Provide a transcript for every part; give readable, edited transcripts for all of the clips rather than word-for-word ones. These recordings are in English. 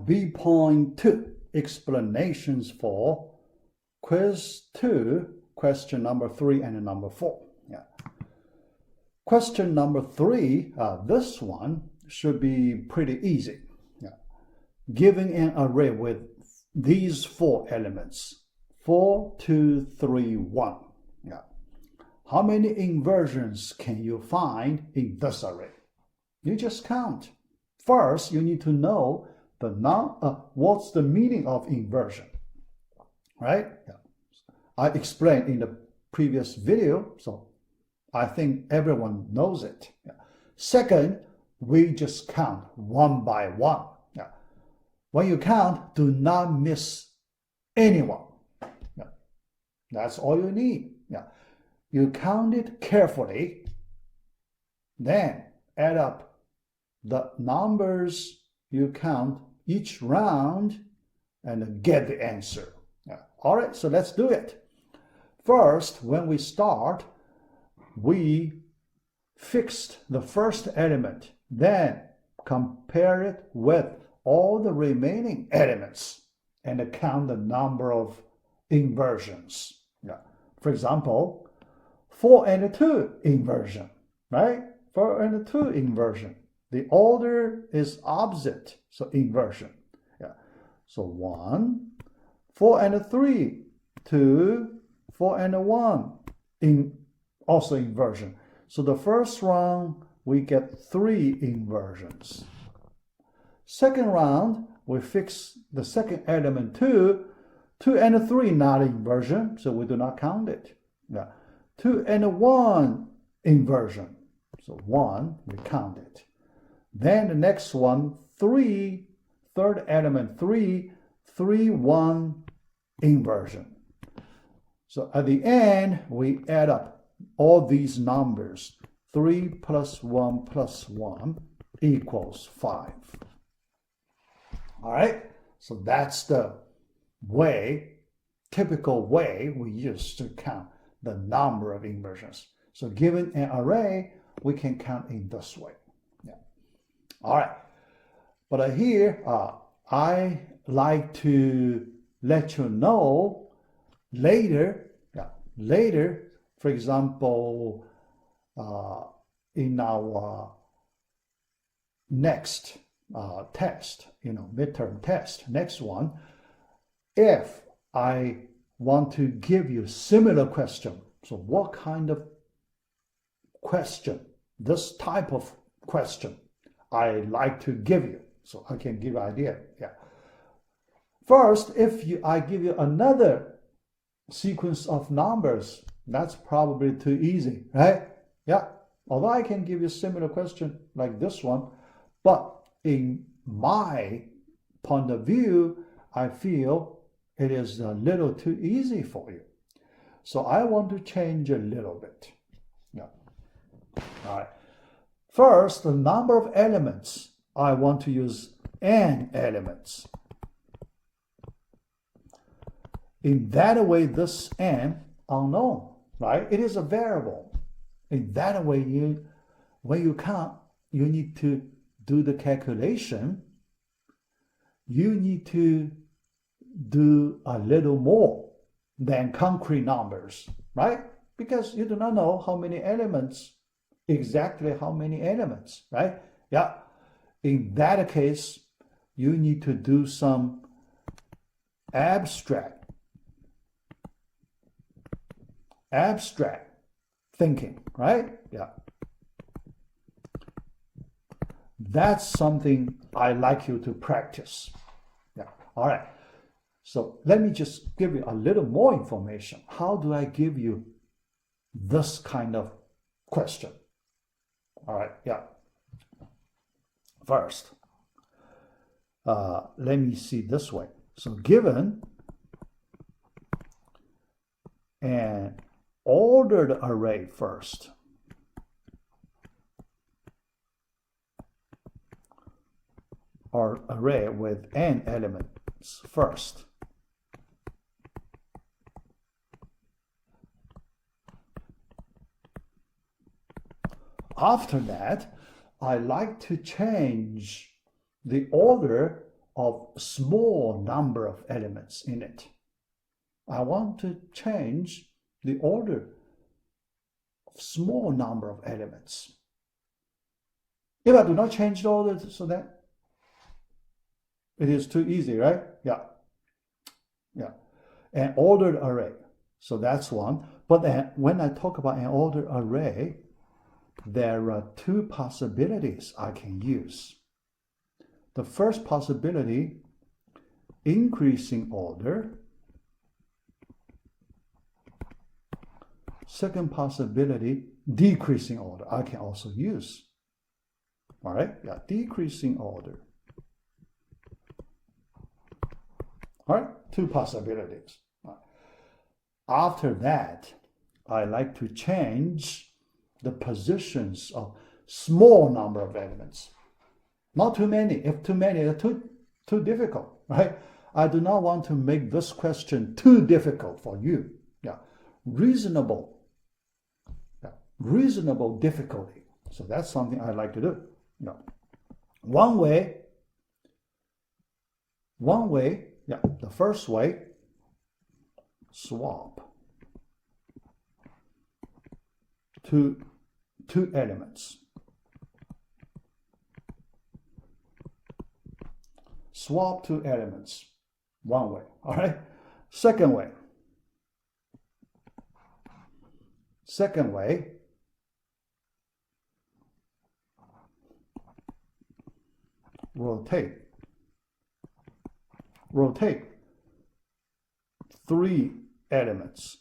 B.2 explanations for quiz 2, question number 3 and number 4. Yeah. Question number 3, this one should be pretty easy. Yeah. Giving an array with these 4 elements, 4, 2, 3, 1. Yeah. How many inversions can you find in this array? You just count. First, you need to know what's the meaning of inversion, right? Yeah. I explained in the previous video, so I think everyone knows it. Yeah. Second, we just count one by one. Yeah. When you count, do not miss anyone. Yeah. That's all you need. Yeah. You count it carefully, then add up the numbers you count each round and get the answer. Yeah. All right, so let's do it. First, when we start, we fixed the first element, then compare it with all the remaining elements and count the number of inversions. Yeah. For example, 4 and 2 inversion, right? 4 and 2 inversion. The order is opposite, so inversion. Yeah. So 1, 4 and 3, 2, 4 and 1, also inversion. So the first round, we get 3 inversions. Second round, we fix the second element 2. 2 and 3 not inversion, so we do not count it. Yeah. 2 and 1 inversion. So 1, we count it. Then the next one, 3, third element 3, 3, 1 inversion. So at the end, we add up all these numbers. 3 plus 1 plus 1 equals 5. All right, so that's the way, typical way we use to count the number of inversions. So given an array, we can count in this way. Yeah. All right, but here I like to let you know later, for example, in our next test, midterm test, next one, if I want to give you similar question, so what kind of question, this type of question I like to give you, so I can give you an idea. Yeah. First, if I give you another sequence of numbers, that's probably too easy, right? Yeah. Although I can give you a similar question like this one, but in my point of view, I feel it is a little too easy for you. So I want to change a little bit. Yeah. All right. First, the number of elements, I want to use n elements. In that way, this n unknown, right? It is a variable. In that way, when you count, you need to do the calculation. You need to do a little more than concrete numbers, right? Because you do not know how many elements, exactly how many elements, right? Yeah. In that case, you need to do some abstract thinking, right? Yeah. That's something I like you to practice. Yeah. All right. So let me just give you a little more information. How do I give you this kind of question? All right. Yeah. First, let me see this way. So given an ordered array first, or array with n elements first. After that, I like to change the order of small number of elements in it. I want to change the order of small number of elements. If I do not change the order, so that it is too easy, right? Yeah. An ordered array. So that's one. But then when I talk about an ordered array, there are two possibilities I can use. The first possibility, increasing order. Second possibility, decreasing order. I can also use. All right, yeah, decreasing order. All right, two possibilities. After that, I like to change the positions of small number of elements. Not too many. If too many, they're too difficult, right? I do not want to make this question too difficult for you. Yeah, reasonable difficulty. So that's something I like to do. Yeah. One way, yeah, the first way, swap two elements. Swap two elements. One way, all right? Second way, rotate three elements.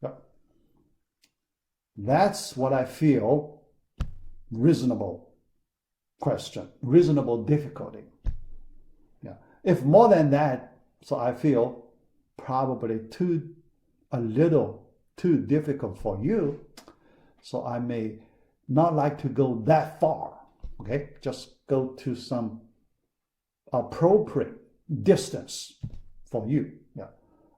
Yep. That's what I feel reasonable question, reasonable difficulty. Yeah. If more than that, so I feel probably a little too difficult for you. So I may not like to go that far. Okay, just go to some appropriate distance for you. Yeah.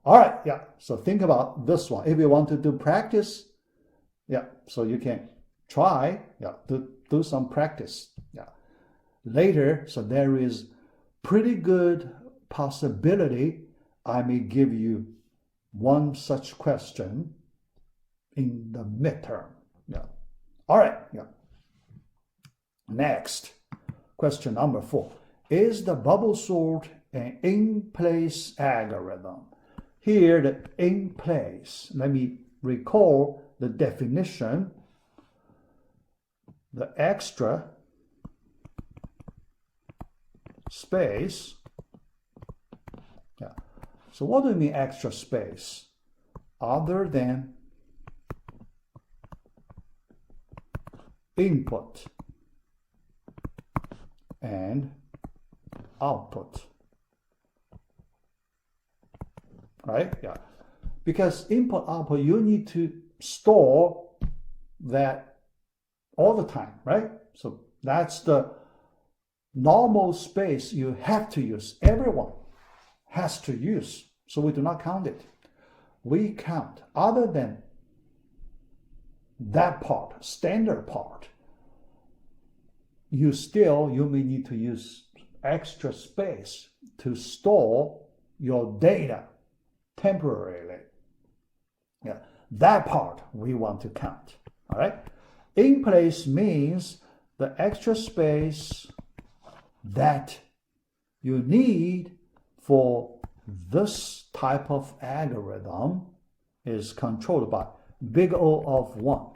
All right. Yeah. So think about this one. If you want to do practice, yeah. So you can try. Yeah. Do some practice. Yeah. Later, so there is pretty good possibility I may give you one such question in the midterm. Yeah. All right. Yeah. Next, question number 4. Is the bubble sort an in-place algorithm? Here, the in-place, let me recall the definition. The extra space. Yeah. So what do you mean extra space? Other than input and output, right? Yeah, because input output, you need to store that all the time, right? So that's the normal space you have to use. Everyone has to use, so we do not count it. We count other than that part, standard part. You may need to use extra space to store your data temporarily. Yeah, that part we want to count. All right. In place means the extra space that you need for this type of algorithm is controlled by big O of 1.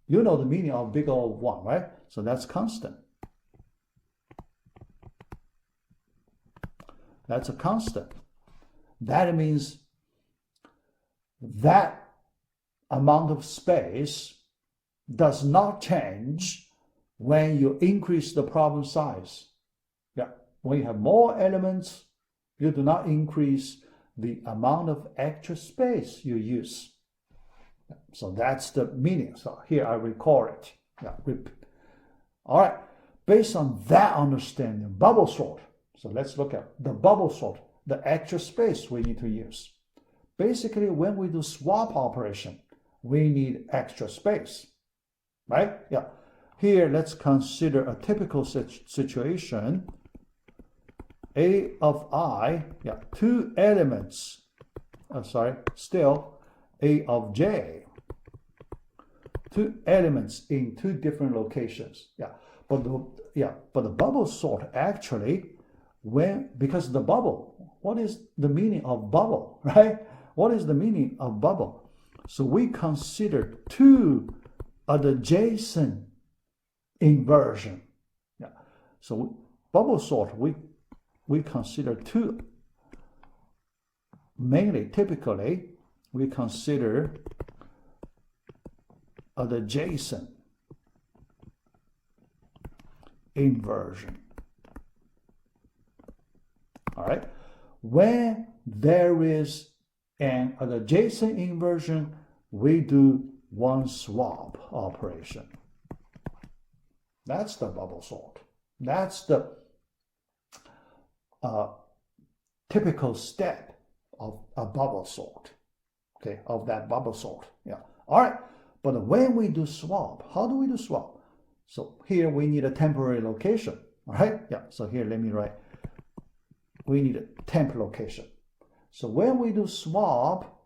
You know the meaning of big O of 1, right? So that's constant. That's a constant. That means that amount of space does not change when you increase the problem size. Yeah, when you have more elements, you do not increase the amount of extra space you use. So that's the meaning. So here I record it. Yeah. All right. Based on that understanding, bubble sort. So let's look at the bubble sort, the extra space we need to use. Basically, when we do swap operation, we need extra space. right? Yeah. Here, let's consider a typical situation. A of I, yeah, two elements, still A of J. Two elements in two different locations. Yeah, but the bubble sort actually, because the bubble, what is the meaning of bubble, right? What is the meaning of bubble? So we consider two adjacent inversion. Yeah. So bubble sort, we consider two, typically, we consider adjacent inversion. All right. When there is an adjacent inversion, we do one swap operation. That's the bubble sort. That's the typical step of a bubble sort. Okay, of that bubble sort. Yeah. All right. But when we do swap, how do we do swap? So here we need a temporary location. All right. Yeah. So here let me write. We need a temp location. So when we do swap,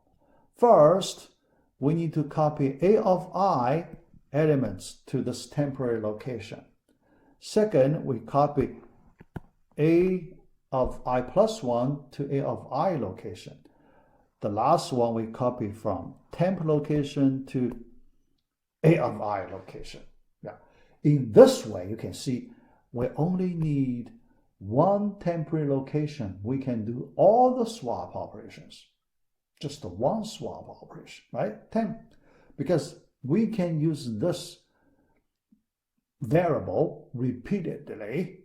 first we need to copy A of I elements to this temporary location. Second, we copy A of I plus 1 to A of I location. The last one we copy from temp location to A of I location. Yeah. In this way, you can see we only need one temporary location. We can do all the swap operations. Just the one swap operation, right? Temp. Because we can use this variable repeatedly,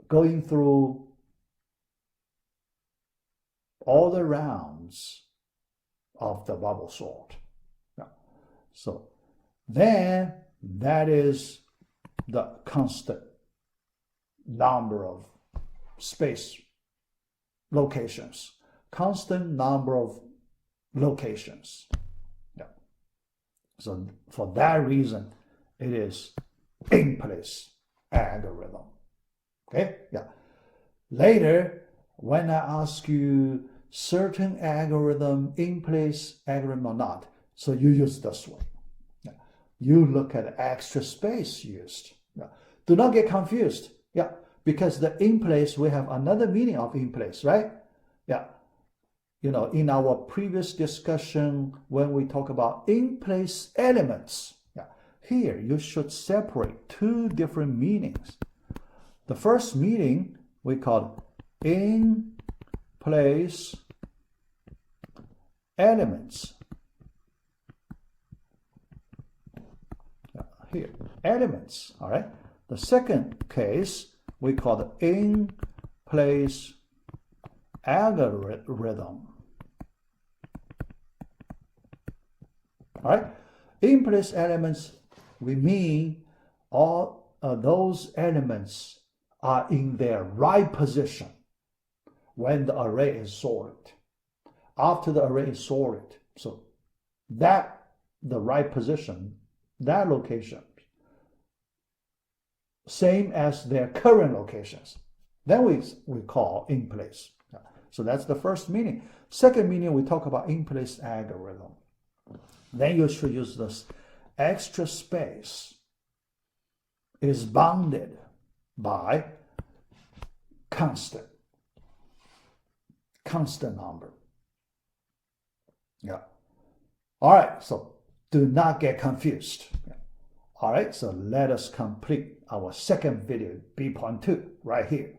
going through all the rounds of the bubble sort. Yeah. So then that is the constant number of space locations, constant number of locations. Yeah. So for that reason, it is in-place algorithm. Okay? Yeah. Later, when I ask you certain algorithm, in-place algorithm or not, so you use this way. Yeah. You look at extra space used. Yeah. Do not get confused. Yeah. Because the in-place, we have another meaning of in-place, right? Yeah. You know, in our previous discussion, when we talk about in-place elements, yeah, here you should separate two different meanings. The first meaning we call in-place elements. Yeah, here, elements, all right? The second case we call the in-place algorithm. All right, in-place elements, we mean all those elements are in their right position when the array is sorted. After the array is sorted, so that the right position, that location, same as their current locations, then we call in place. So that's the first meaning. Second meaning, we talk about in place algorithm. Then you should use this extra space. It is bounded by constant number. Yeah. All right, so do not get confused. Yeah. All right, so let us complete our second video, B.2, right here.